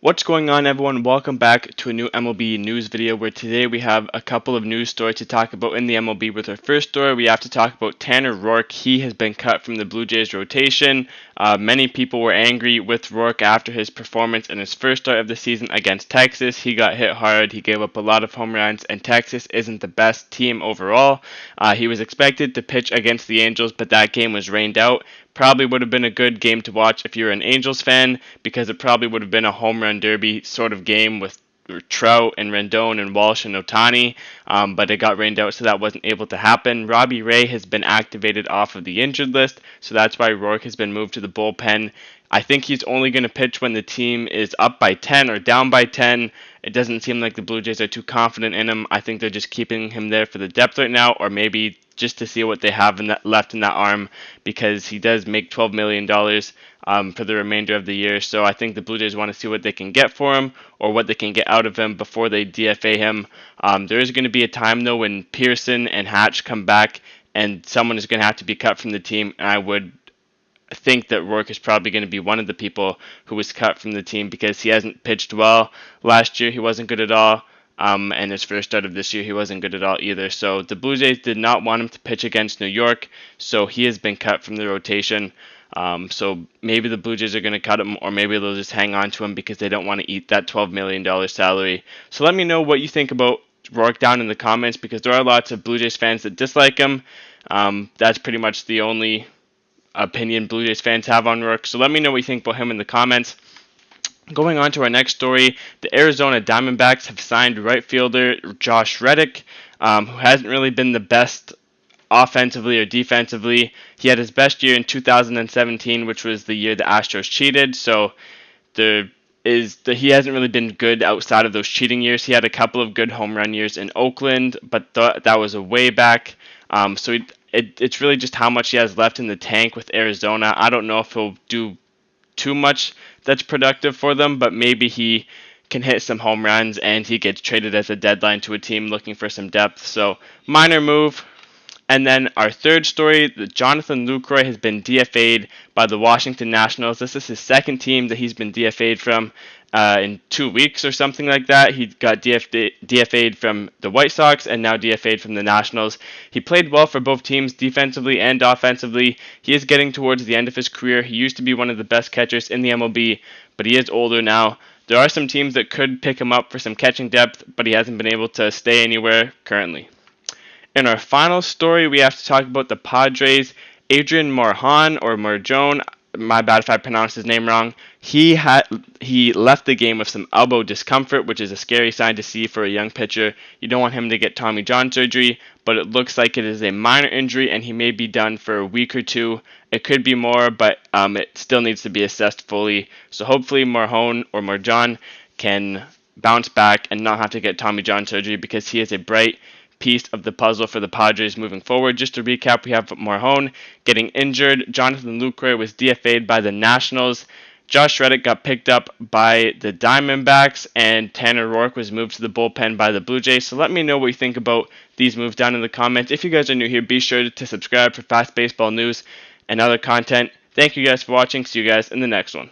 What's going on, everyone? Welcome back to a new MLB news video where today we have a couple of news stories to talk about in the MLB. With our first story, we have to talk about Tanner Roark. He has been cut from the Blue Jays rotation. Many people were angry with Roark after his performance in his first start of the season against Texas. He got hit hard, he gave up a lot of home runs, and Texas isn't the best team overall. He was expected to pitch against the Angels, but that game was rained out. Probably would have been a good game to watch if you're an Angels fan, because it probably would have been a home run derby sort of game with Trout and Rendon and Walsh and Ohtani, but it got rained out, so that wasn't able to happen. Robbie Ray has been activated off of the injured list, so that's why Roark has been moved to the bullpen. I think he's only going to pitch when the team is up by 10 or down by 10. It doesn't seem like the Blue Jays are too confident in him. I think they're just keeping him there for the depth right now, or maybe just to see what they have left in that arm, because he does make $12 million for the remainder of the year. So I think the Blue Jays want to see what they can get for him or what they can get out of him before they DFA him. There is going to be a time, though, when Pearson and Hatch come back and someone is going to have to be cut from the team, and I would think that Roark is probably going to be one of the people who was cut from the team because he hasn't pitched well. Last year, he wasn't good at all. And his first start of this year, he wasn't good at all either. So the Blue Jays did not want him to pitch against New York, so he has been cut from the rotation. So maybe the Blue Jays are going to cut him, or maybe they'll just hang on to him because they don't want to eat that $12 million salary. So let me know what you think about Roark down in the comments, because there are lots of Blue Jays fans that dislike him. That's pretty much the only opinion Blue Jays fans have on Roark. So let me know what you think about him in the comments. Going on to our next story, the Arizona Diamondbacks have signed right fielder Josh Reddick, who hasn't really been the best offensively or defensively. He had his best year in 2017, which was the year the Astros cheated. So he hasn't really been good outside of those cheating years. He had a couple of good home run years in Oakland, but that was a way back. It's really just how much he has left in the tank with Arizona. I don't know if he'll do too much that's productive for them, but maybe he can hit some home runs and he gets traded as a deadline to a team looking for some depth. So minor move. And then our third story, Jonathan Lucroy has been DFA'd by the Washington Nationals. This is his second team that he's been DFA'd from in 2 weeks or something like that. He got DFA'd from the White Sox and now DFA'd from the Nationals. He played well for both teams defensively and offensively. He is getting towards the end of his career. He used to be one of the best catchers in the MLB, but he is older now. There are some teams that could pick him up for some catching depth, but he hasn't been able to stay anywhere currently. In our final story, we have to talk about the Padres. Adrian Morejon, or Morejon, my bad if I pronounced his name wrong, he left the game with some elbow discomfort, which is a scary sign to see for a young pitcher. You don't want him to get Tommy John surgery, but it looks like it is a minor injury and he may be done for a week or two. It could be more, but it still needs to be assessed fully. So hopefully Morejon can bounce back and not have to get Tommy John surgery, because he is a bright piece of the puzzle for the Padres moving forward. Just to recap, we have Morejon getting injured. Jonathan Lucroy was DFA'd by the Nationals. Josh Reddick got picked up by the Diamondbacks, and Tanner Roark was moved to the bullpen by the Blue Jays. So let me know what you think about these moves down in the comments. If you guys are new here, be sure to subscribe for fast baseball news and other content. Thank you guys for watching. See you guys in the next one.